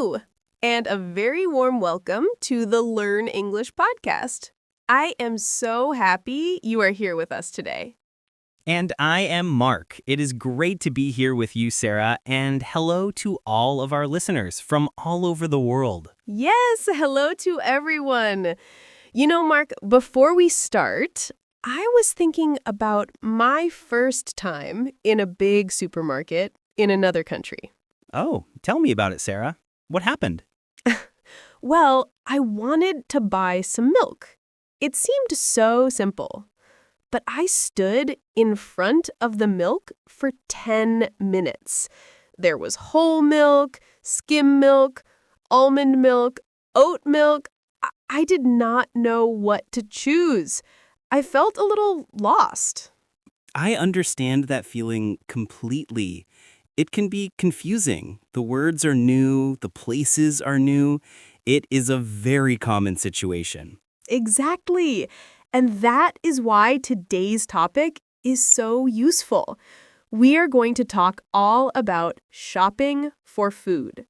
Hello, and a very warm welcome to the Learn English podcast. I am so happy you are here with us today. And I am Mark. It is great to be here with you, Sarah, and hello to all of our listeners from all over the world. Yes, hello to everyone. You know, Mark, before we start, I was thinking about my first time in a big supermarket in another country. Oh, tell me about it, Sarah. What happened? Well, I wanted to buy some milk. It seemed so simple. But I stood in front of the milk for 10 minutes. There was whole milk, skim milk, almond milk, oat milk. I did not know what to choose. I felt a little lost. I understand that feeling completely. It can be confusing. The words are new, the places are new. It is a very common situation. Exactly. And that is why today's topic is so useful. We are going to talk all about shopping for food.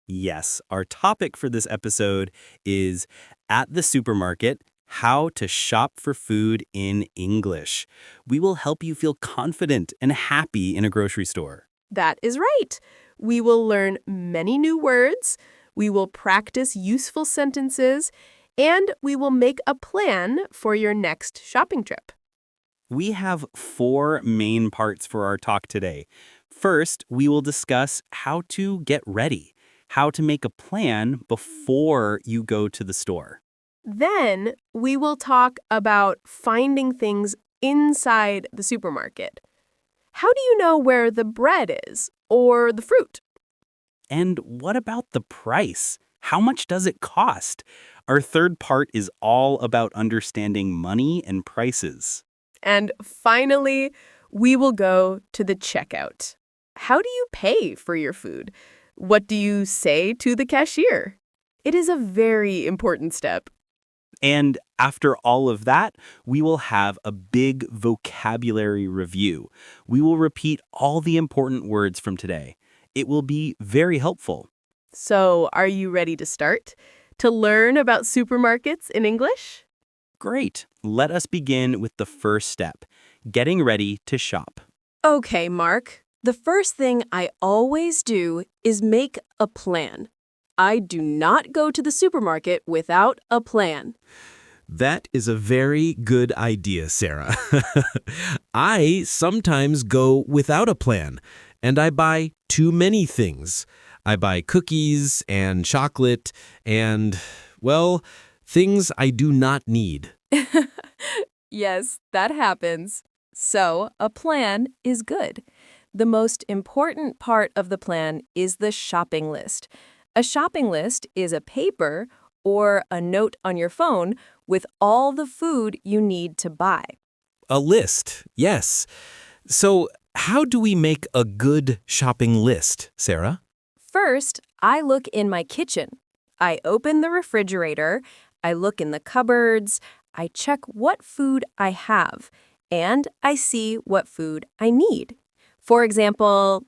Yes, our topic for this episode is At the Supermarket, How to Shop for Food in English. We will help you feel confident and happy in a grocery store. That is right. We will learn many new words, we will practice useful sentences, and we will make a plan for your next shopping trip. We have 4 main parts for our talk today. First, we will discuss how to get ready, how to make a plan before you go to the store. Then we will talk about finding things inside the supermarket. How do you know where the bread is or the fruit? And what about the price? How much does it cost? Our third part is all about understanding money and prices. And finally, we will go to the checkout. How do you pay for your food? What do you say to the cashier? It is a very important step. And after all of that, we will have a big vocabulary review. We will repeat all the important words from today. It will be very helpful. So, are you ready to start? To learn about supermarkets in English? Great. Let us begin with the first step, getting ready to shop. Okay, Mark. The first thing I always do is make a plan. I do not go to the supermarket without a plan. That is a very good idea, Sarah. I sometimes go without a plan, and I buy too many things. I buy cookies and chocolate and, well, things I do not need. Yes, that happens. So, a plan is good. The most important part of the plan is the shopping list. A shopping list is a paper or a note on your phone with all the food you need to buy. A list, yes. So, how do we make a good shopping list, Sarah? First, I look in my kitchen. I open the refrigerator, I look in the cupboards, I check what food I have, and I see what food I need. For example,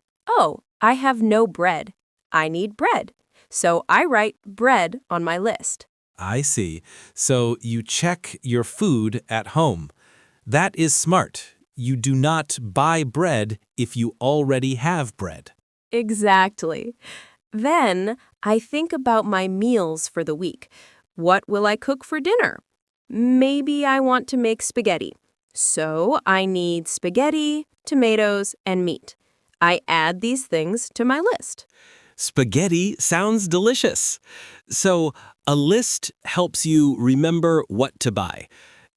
I have no bread. I need bread. So I write bread on my list. I see. So, you check your food at home. That is smart. You do not buy bread if you already have bread. Exactly. Then I think about my meals for the week. What will I cook for dinner? Maybe I want to make spaghetti. So I need spaghetti, tomatoes, and meat. I add these things to my list. Spaghetti sounds delicious. So, a list helps you remember what to buy,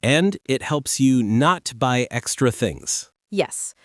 and it helps you not buy extra things. Yes.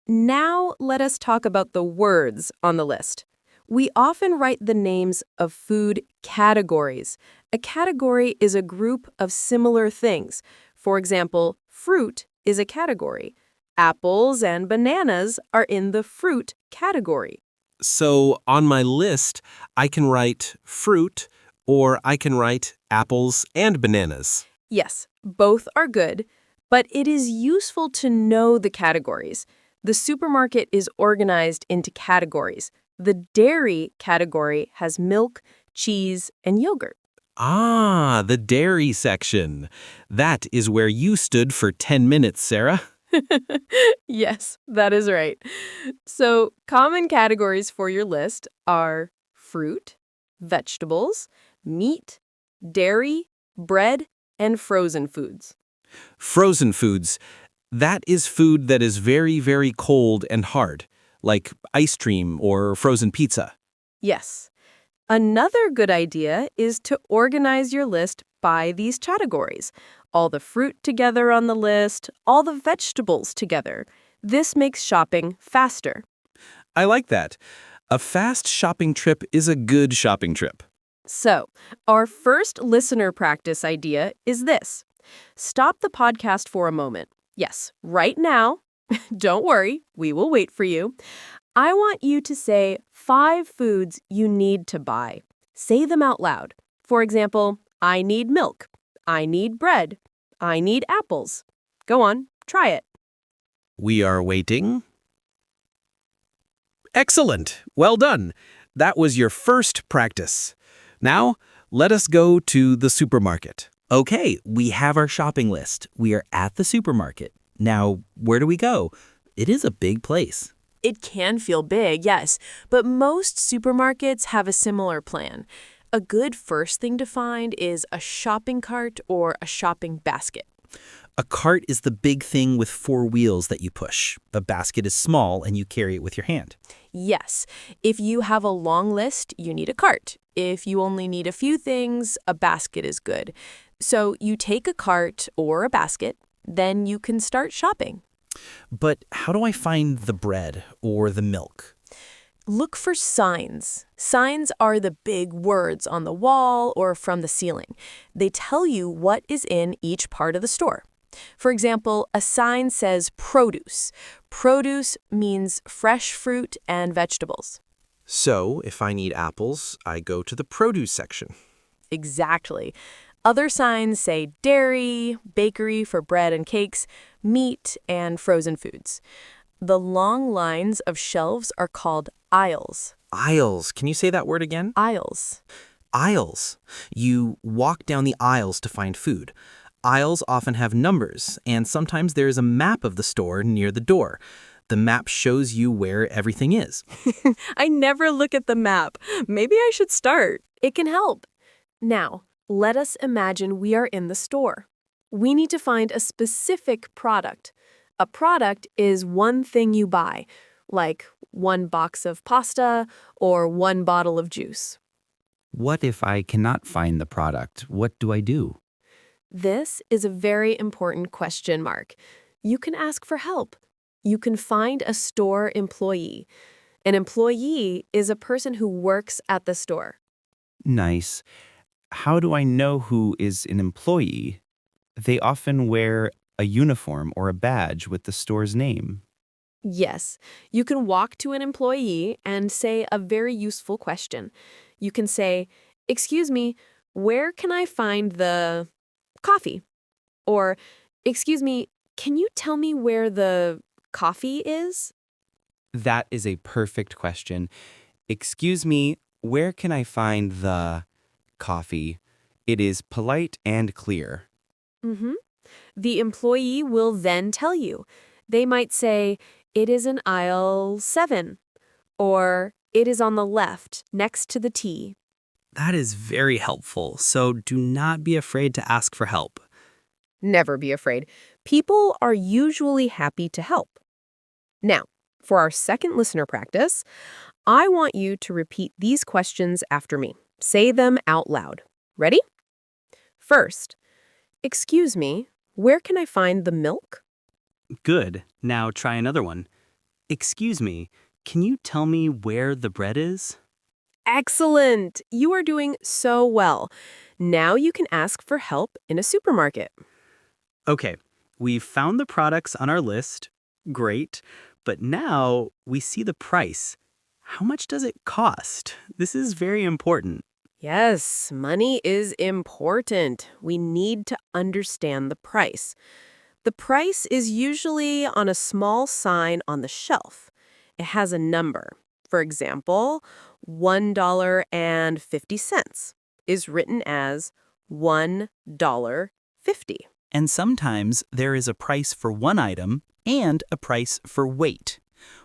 Now let us talk about the words on the list. We often write the names of food categories. A category is a group of similar things. For example, fruit is a category. Apples and bananas are in the fruit category. So, on my list, I can write fruit or I can write apples and bananas. Yes, both are good, but it is useful to know the categories. The supermarket is organized into categories. The dairy category has milk, cheese, and yogurt. Ah, the dairy section. That is where you stood for 10 minutes, Sarah. Yes, that is right. So, common categories for your list are fruit, vegetables, meat, dairy, bread, and frozen foods. Frozen foods. That is food that is very, very cold and hard, like ice cream or frozen pizza. Yes. Another good idea is to organize your list by these categories. All the fruit together on the list, all the vegetables together. This makes shopping faster. I like that. A fast shopping trip is a good shopping trip. So, our first listener practice idea is this. Stop the podcast for a moment. Yes, right now. Don't worry, we will wait for you. I want you to say 5 foods you need to buy. Say them out loud. For example, I need milk. I need bread. I need apples. Go on, try it. We are waiting. Excellent. Well done. That was your first practice. Now, let us go to the supermarket. Okay, we have our shopping list. We are at the supermarket. Now, where do we go? It is a big place. It can feel big, yes, but most supermarkets have a similar plan. A good first thing to find is a shopping cart or a shopping basket. A cart is the big thing with 4 wheels that you push. A basket is small and you carry it with your hand. Yes, if you have a long list, you need a cart. If you only need a few things, a basket is good. So you take a cart or a basket, then you can start shopping. But how do I find the bread or the milk? Look for signs. Signs are the big words on the wall or from the ceiling. They tell you what is in each part of the store. For example, a sign says produce. Produce means fresh fruit and vegetables. So, if I need apples, I go to the produce section. Exactly. Other signs say dairy, bakery for bread and cakes, meat, and frozen foods. The long lines of shelves are called aisles. Aisles. Can you say that word again? Aisles. Aisles. You walk down the aisles to find food. Aisles often have numbers, and sometimes there is a map of the store near the door. The map shows you where everything is. I never look at the map. Maybe I should start. It can help. Now, let us imagine we are in the store. We need to find a specific product. A product is one thing you buy, like 1 box of pasta or 1 bottle of juice. What if I cannot find the product? What do I do? This is a very important question, Mark. You can ask for help. You can find a store employee. An employee is a person who works at the store. Nice. How do I know who is an employee? They often wear a uniform or a badge with the store's name. Yes, you can walk to an employee and say a very useful question. You can say, "Excuse me, where can I find the coffee?" Or, "Excuse me, can you tell me where the coffee is?" That is a perfect question. Excuse me, where can I find the coffee? It is polite and clear. Mm-hmm. The employee will then tell you. They might say, "It is in aisle 7," or "It is on the left, next to the T." That is very helpful, so do not be afraid to ask for help. Never be afraid. People are usually happy to help. Now, for our second listener practice, I want you to repeat these questions after me. Say them out loud. Ready? First, excuse me, where can I find the milk? Good. Now try another one. Excuse me, can you tell me where the bread is? Excellent! You are doing so well. Now you can ask for help in a supermarket. Okay, we've found the products on our list. Great. But now we see the price. How much does it cost? This is very important. Yes, money is important. We need to understand the price. The price is usually on a small sign on the shelf. It has a number. For example, $1.50 is written as $1.50. And sometimes there is a price for one item and a price for weight.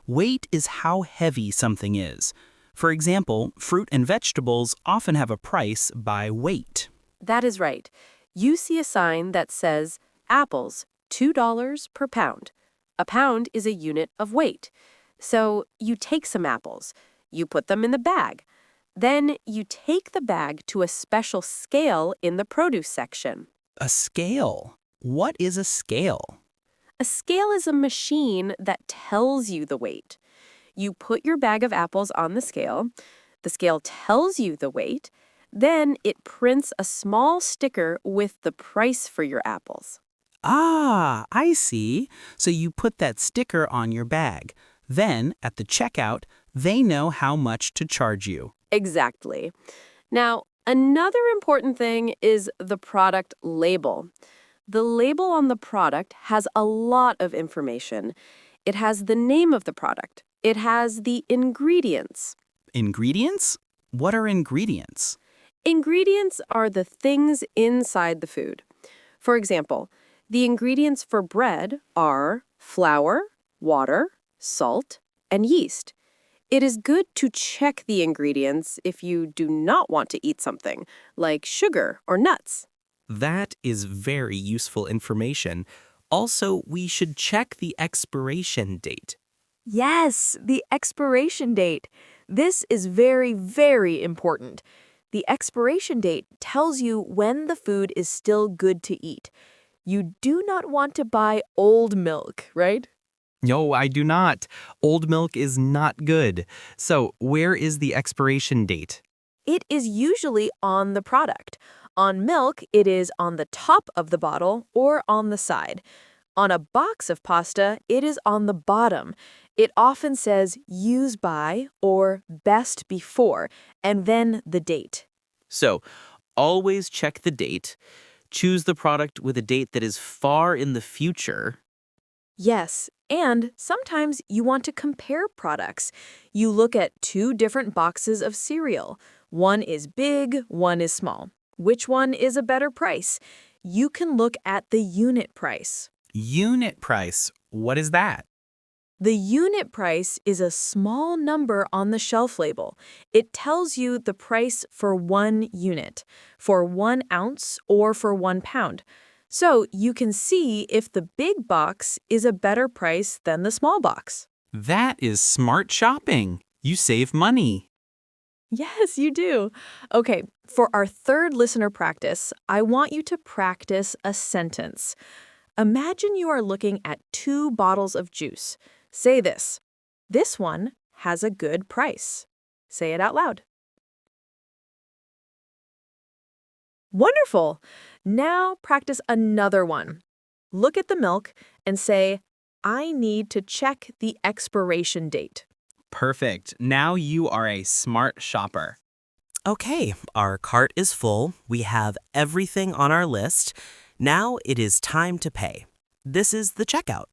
Weight is how heavy something is. For example, fruit and vegetables often have a price by weight. That is right. You see a sign that says apples, $2 per pound. A pound is a unit of weight. So you take some apples. You put them in the bag. Then you take the bag to a special scale in the produce section. A scale. What is a scale? A scale is a machine that tells you the weight. You put your bag of apples on the scale tells you the weight, then it prints a small sticker with the price for your apples. Ah, I see. So you put that sticker on your bag. Then, at the checkout, they know how much to charge you. Exactly. Now, another important thing is the product label. The label on the product has a lot of information. It has the name of the product. It has the ingredients. Ingredients? What are ingredients? Ingredients are the things inside the food. For example, the ingredients for bread are flour, water, salt, and yeast. It is good to check the ingredients if you do not want to eat something, like sugar or nuts. That is very useful information. Also, we should check the expiration date. Yes, the expiration date. This is very, very important. The expiration date tells you when the food is still good to eat. You do not want to buy old milk, right? No, I do not. Old milk is not good. So, where is the expiration date? It is usually on the product. On milk, it is on the top of the bottle or on the side. On a box of pasta, it is on the bottom. It often says use by or best before, and then the date. So, always check the date. Choose the product with a date that is far in the future. Yes, and sometimes you want to compare products. You look at two different boxes of cereal. One is big, one is small. Which one is a better price? You can look at the unit price. Unit price. What is that? The unit price is a small number on the shelf label. It tells you the price for 1 unit, for 1 ounce, or for 1 pound. So you can see if the big box is a better price than the small box. That is smart shopping. You save money. Yes, you do. Okay, for our third listener practice, I want you to practice a sentence. Imagine you are looking at 2 bottles of juice. Say this. This one has a good price. Say it out loud. Wonderful. Now practice another one. Look at the milk and say, I need to check the expiration date. Perfect. Now you are a smart shopper. Okay, our cart is full. We have everything on our list. Now it is time to pay. This is the checkout.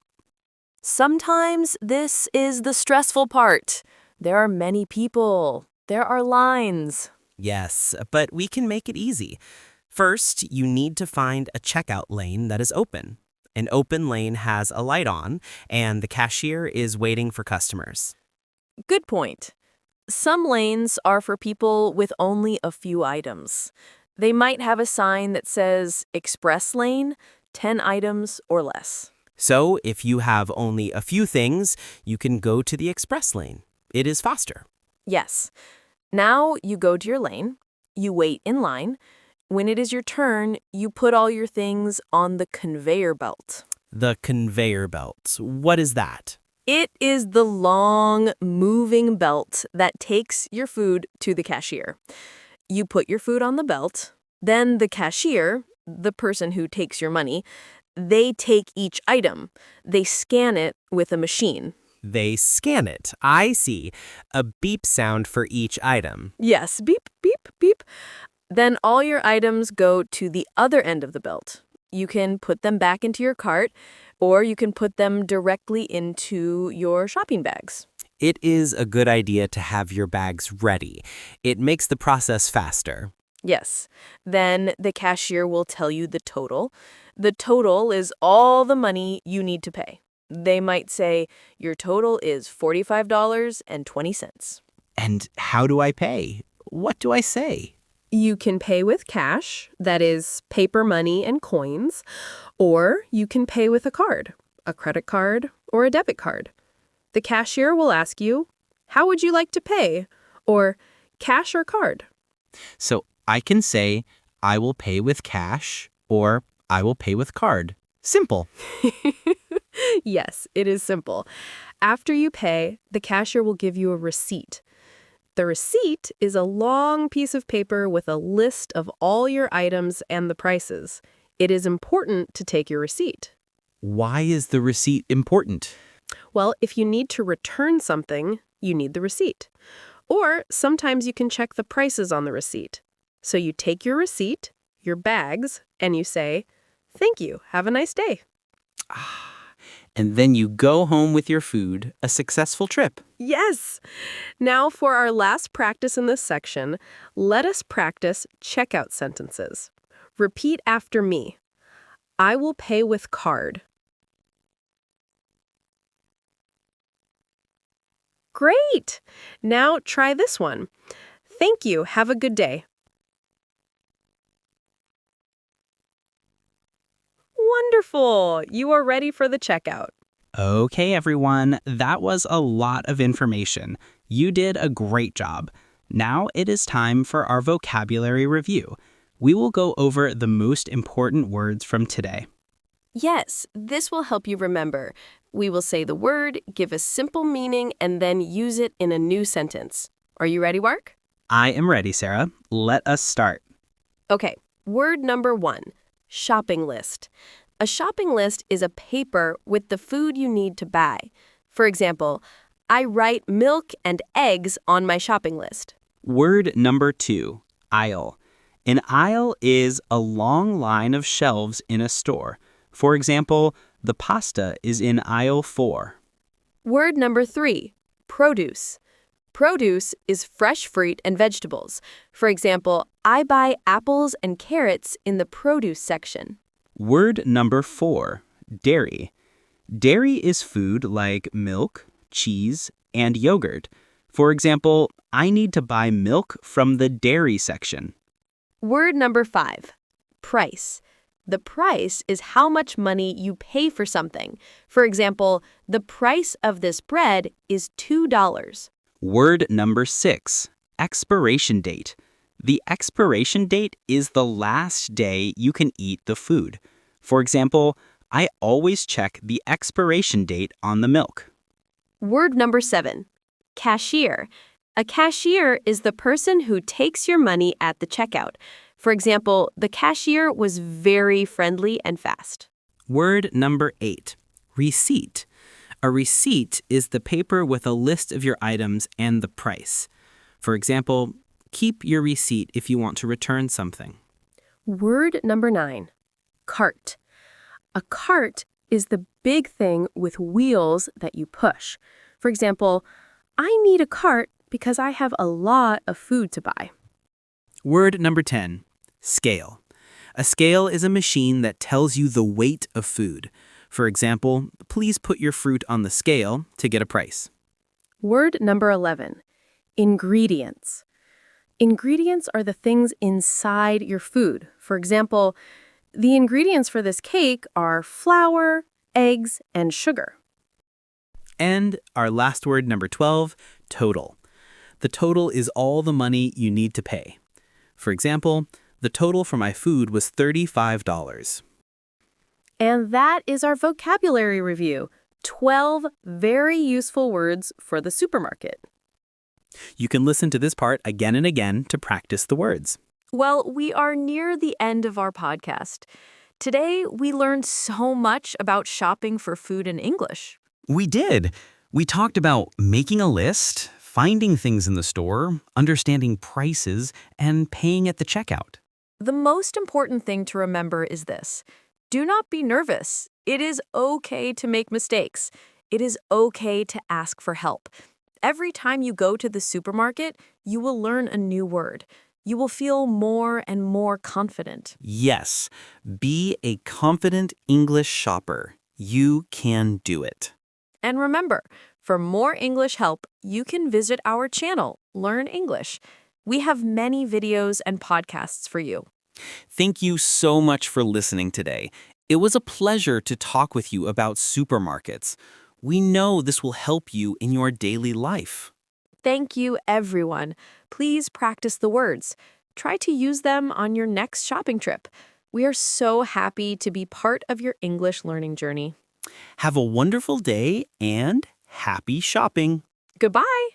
Sometimes this is the stressful part. There are many people. There are lines. Yes, but we can make it easy. First, you need to find a checkout lane that is open. An open lane has a light on, and the cashier is waiting for customers. Good point. Some lanes are for people with only a few items. They might have a sign that says Express Lane, 10 items or less. So, if you have only a few things, you can go to the express lane. It is faster. Yes. Now you go to your lane. You wait in line. When it is your turn, you put all your things on the conveyor belt. The conveyor belt. What is that? It is the long, moving belt that takes your food to the cashier. You put your food on the belt. Then the cashier, the person who takes your money, they take each item. They scan it with a machine. They scan it. I see. A beep sound for each item. Yes, beep, beep, beep. Then all your items go to the other end of the belt. You can put them back into your cart, or you can put them directly into your shopping bags. It is a good idea to have your bags ready. It makes the process faster. Yes. Then the cashier will tell you the total. The total is all the money you need to pay. They might say, your total is $45.20. And how do I pay? What do I say? You can pay with cash, that is, paper money and coins, or you can pay with a card, a credit card or a debit card. The cashier will ask you, how would you like to pay? Or cash or card? So I can say, I will pay with cash or I will pay with card. Simple. Yes, it is simple. After you pay, the cashier will give you a receipt. The receipt is a long piece of paper with a list of all your items and the prices. It is important to take your receipt. Why is the receipt important? Well, if you need to return something, you need the receipt. Or sometimes you can check the prices on the receipt. So you take your receipt, your bags, and you say, "Thank you, have a nice day." And then you go home with your food, a successful trip. Yes! Now for our last practice in this section, let us practice checkout sentences. Repeat after me. I will pay with card. Great! Now try this one. Thank you, have a good day. Wonderful! You are ready for the checkout. Okay, everyone, that was a lot of information. You did a great job. Now it is time for our vocabulary review. We will go over the most important words from today. Yes, this will help you remember. We will say the word, give a simple meaning, and then use it in a new sentence. Are you ready, Mark? I am ready, Sarah. Let us start. Okay, word number 1, shopping list. A shopping list is a paper with the food you need to buy. For example, I write milk and eggs on my shopping list. Word number 2, aisle. An aisle is a long line of shelves in a store. For example, the pasta is in aisle 4. Word number 3, produce. Produce is fresh fruit and vegetables. For example, I buy apples and carrots in the produce section. Word number 4, dairy. Dairy is food like milk, cheese, and yogurt. For example, I need to buy milk from the dairy section. Word number 5, price. The price is how much money you pay for something. For example, the price of this bread is $2. Word number 6, expiration date. The expiration date is the last day you can eat the food. For example, I always check the expiration date on the milk. Word number 7, cashier. A cashier is the person who takes your money at the checkout. For example, the cashier was very friendly and fast. Word number 8, receipt. A receipt is the paper with a list of your items and the price. For example, keep your receipt if you want to return something. Word number 9, cart. A cart is the big thing with wheels that you push. For example, I need a cart because I have a lot of food to buy. Word number 10, scale. A scale is a machine that tells you the weight of food. For example, please put your fruit on the scale to get a price. Word number 11, ingredients. Ingredients are the things inside your food. For example, the ingredients for this cake are flour, eggs, and sugar. And our last word, number 12, total. The total is all the money you need to pay. For example, the total for my food was $35. And that is our vocabulary review. 12 very useful words for the supermarket. You can listen to this part again and again to practice the words. Well, we are near the end of our podcast. Today, we learned so much about shopping for food in English. We did. We talked about making a list, finding things in the store, understanding prices, and paying at the checkout. The most important thing to remember is this. Do not be nervous. It is okay to make mistakes. It is okay to ask for help. Every time you go to the supermarket, you will learn a new word. You will feel more and more confident. Yes, be a confident English shopper. You can do it. And remember, for more English help, you can visit our channel, Learn English. We have many videos and podcasts for you. Thank you so much for listening today. It was a pleasure to talk with you about supermarkets. We know this will help you in your daily life. Thank you, everyone. Please practice the words. Try to use them on your next shopping trip. We are so happy to be part of your English learning journey. Have a wonderful day and happy shopping. Goodbye.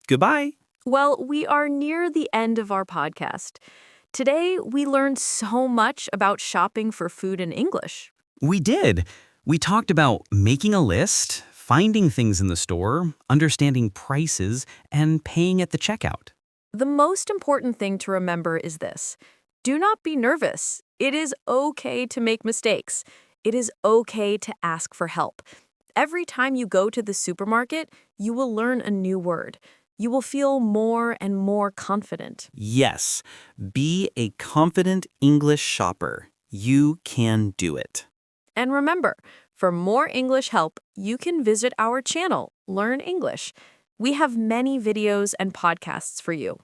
Goodbye. Well, we are near the end of our podcast. Today, we learned so much about shopping for food in English. We did. We talked about making a list, finding things in the store, understanding prices, and paying at the checkout. The most important thing to remember is this. Do not be nervous. It is okay to make mistakes. It is okay to ask for help. Every time you go to the supermarket, you will learn a new word. You will feel more and more confident. Yes, be a confident English shopper. You can do it. And remember, for more English help, you can visit our channel, Learn English. We have many videos and podcasts for you.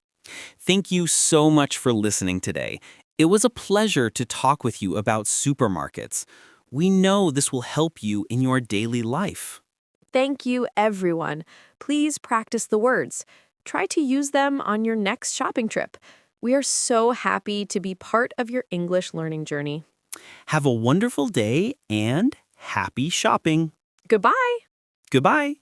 Thank you so much for listening today. It was a pleasure to talk with you about supermarkets. We know this will help you in your daily life. Thank you, everyone. Please practice the words. Try to use them on your next shopping trip. We are so happy to be part of your English learning journey. Have a wonderful day and happy shopping. Goodbye. Goodbye.